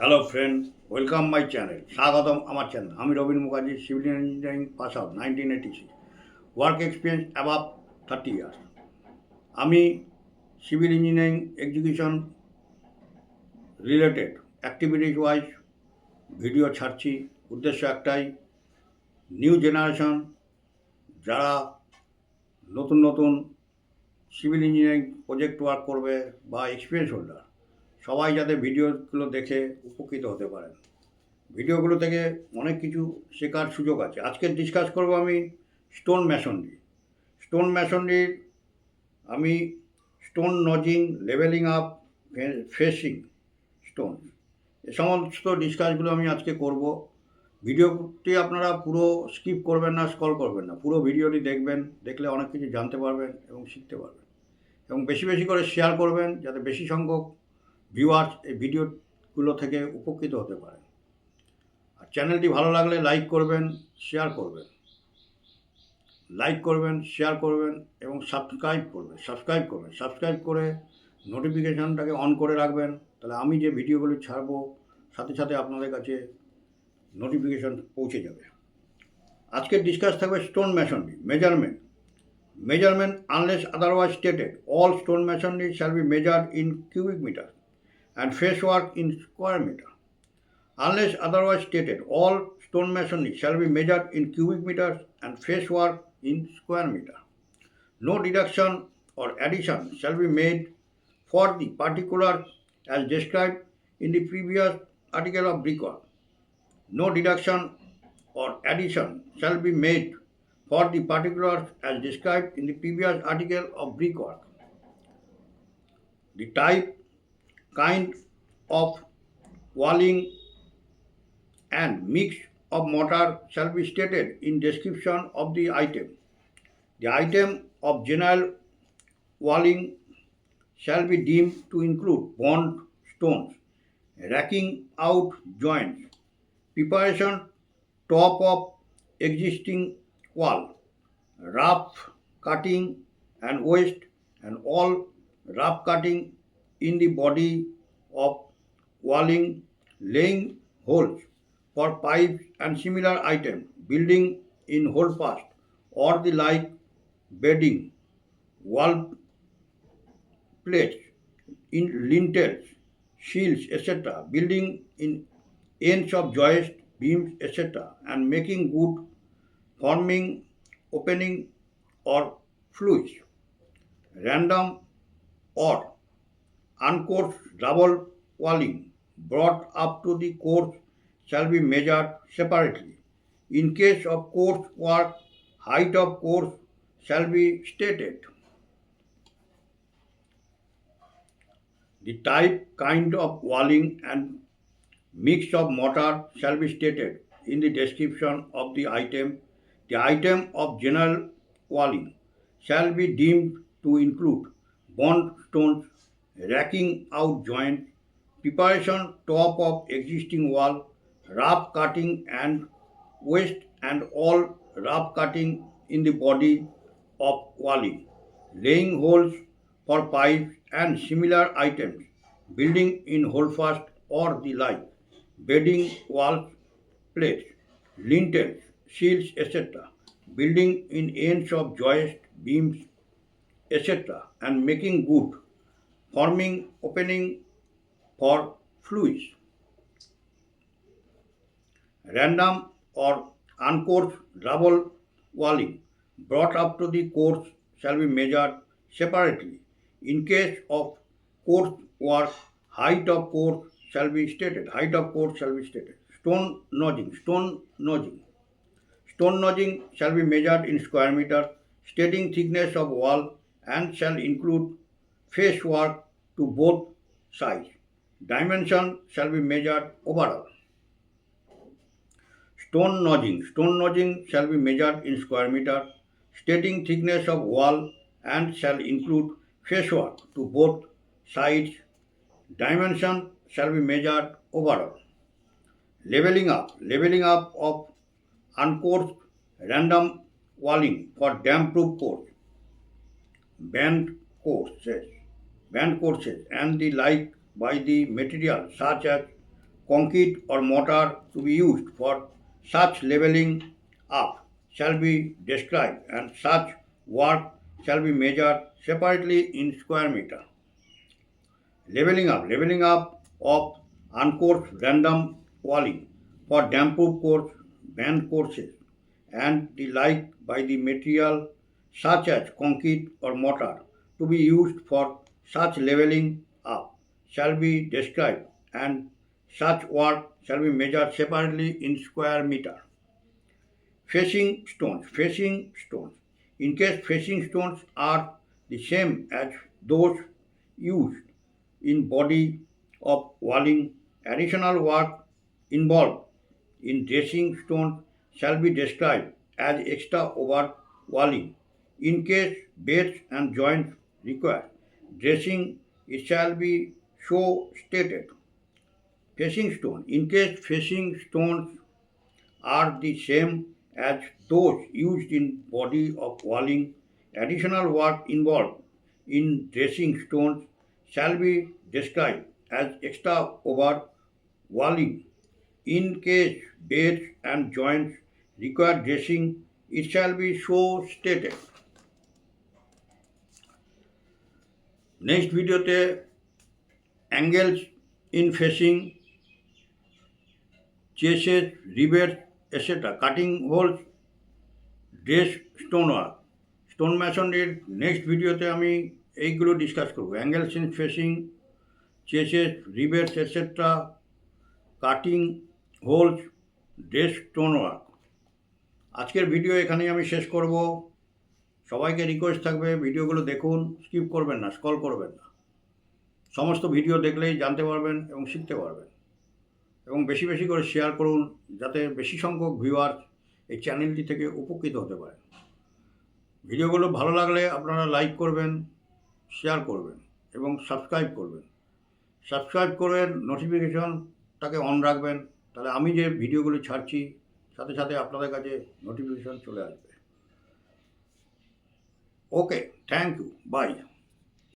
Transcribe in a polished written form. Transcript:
Hello friend, welcome my channel. স্বাগতম আমার চ্যানেল। আমি Rabin Mukherjee, civil engineering pass out 1986, work experience above 30 years. আমি civil engineering execution related activities wise video ছাড়ছি। উদ্দেশ্য একটাই, নিউ জেনারেশন যারা নতুন নতুন সিভিল ইঞ্জিনিয়ারিং প্রজেক্ট ওয়ার্ক করবে বা এক্সপিরিয়েন্স হোল্ডার, সবাই যাতে ভিডিওগুলো দেখে উপকৃত হতে পারেন। ভিডিওগুলো থেকে অনেক কিছু শেখার সুযোগ আছে। আজকে ডিসকাস করব আমি স্টোন ম্যাসনরি। স্টোন ম্যাসনরির আমি stone নজিং, leveling up, facing stone, এ সমস্ত ডিসকাসগুলো আমি আজকে করব। ভিডিওটি আপনারা পুরো স্কিপ করবেন না, স্ক্রল করবেন না, পুরো ভিডিওটি দেখবেন। দেখলে অনেক কিছু জানতে পারবেন এবং শিখতে পারবেন, এবং বেশি বেশি করে শেয়ার করবেন যাতে বেশি সংখ্যক ভিউয়ার্স এই ভিডিওগুলো থেকে উপকৃত হতে পারে। আর চ্যানেলটি ভালো লাগলে লাইক করবেন, শেয়ার করবেন, লাইক করবেন, শেয়ার করবেন এবং সাবস্ক্রাইব করে নোটিফিকেশানটাকে অন করে রাখবেন। তাহলে আমি যে ভিডিওগুলি ছাড়বো সাথে সাথে আপনাদের কাছে নোটিফিকেশান পৌঁছে যাবে। আজকের ডিসকাস থাকবে stone masonry measurement unless otherwise stated, all stone masonry shall be measured in cubic metre and face work in square metre. Unless otherwise stated, all stone masonry shall be measured in cubic meters and face work in square meter. No deduction or addition shall be made for the particular as described in the previous article of brickwork. No deduction or addition shall be made for the particulars as described in the previous article of brickwork. The type, kind of walling and mix of mortar shall be stated in description of the item. The item of general walling shall be deemed to include bond stones, racking out joints, preparation top of existing wall, rough cutting and waste, and all rough cutting in the body of walling, laying holes for pipes and similar items, building in holdfast or the like, bedding, wall plates, in lintels, shields, etc., building in ends of joists, beams, etc., and making good, forming, opening, or fluids. Random or uncourse double walling brought up to the course shall be measured separately. In case of course work, height of course shall be stated. The type, kind of walling and mix of mortar shall be stated in the description of the item. The item of general walling shall be deemed to include bond stones, racking out joints, preparation top of existing wall, rough cutting and waste, and all rough cutting in the body of walling, laying holes for pipes and similar items, building in holdfast or the like, bedding, walls, plates, lintels, shields, etc., building in ends of joists, beams, etc., and making good, forming, opening for fluids. Random or uncourse double walling brought up to the course shall be measured separately. In case of course work, height of course shall be stated. Height of course shall be stated. Stone notching. Stone notching shall be measured in square meter, stating thickness of wall, and shall include face work to both sides. Dimension shall be measured overall. Stone notching shall be measured in square meter, stating thickness of wall, and shall include facework to both sides. Dimension shall be measured overall. Leveling up of uncoursed random walling for dam-proof course, band courses, and the like by the material such as concrete or mortar to be used for such leveling up shall be described, and such work shall be measured separately in square meter. Leveling up of uncourse random walling for damp-proof course, band courses, and the like by the material such as concrete or mortar to be used for such leveling up shall be described, and such work shall be measured separately in square meter. Facing stones. In case facing stones are the same as those used in body of walling, additional work involved in dressing stones shall be described as extra over walling. In case beds and joints require dressing, it shall be so stated. Facing stone. In case facing stones are the same as those used in body of walling, additional work involved in dressing stones shall be described as extra over walling. In case beds and joints require dressing, it shall be so stated. Next ভিডিওতে angles in facing, chases, rebates, etcetera, cutting holes, dress stone work, stone ম্যাসনের next ভিডিওতে আমি এইগুলো discuss করবো। Angles in facing, chases, rebates, etcetera, cutting holes, dress stone work. আজকের video এখানেই আমি শেষ করব। সবাইকে রিকোয়েস্ট থাকবে ভিডিওগুলো দেখুন, স্কিপ করবেন না, স্ক্রল করবেন না। সমস্ত ভিডিও দেখলেই জানতে পারবেন এবং শিখতে পারবেন, এবং বেশি বেশি করে শেয়ার করুন যাতে বেশি সংখ্যক ভিউয়ার এই চ্যানেলটি থেকে উপকৃত হতে পারে। ভিডিওগুলো ভালো লাগলে আপনারা লাইক করবেন, শেয়ার করবেন এবং সাবস্ক্রাইব করবেন। সাবস্ক্রাইব করে নোটিফিকেশনটাকে অন রাখবেন, তাহলে আমি যে ভিডিওগুলো ছাড়ছি সাথে সাথে আপনাদের কাছে নোটিফিকেশন চলে আসবে। ওকে, থ্যাংক ইউ, বাই।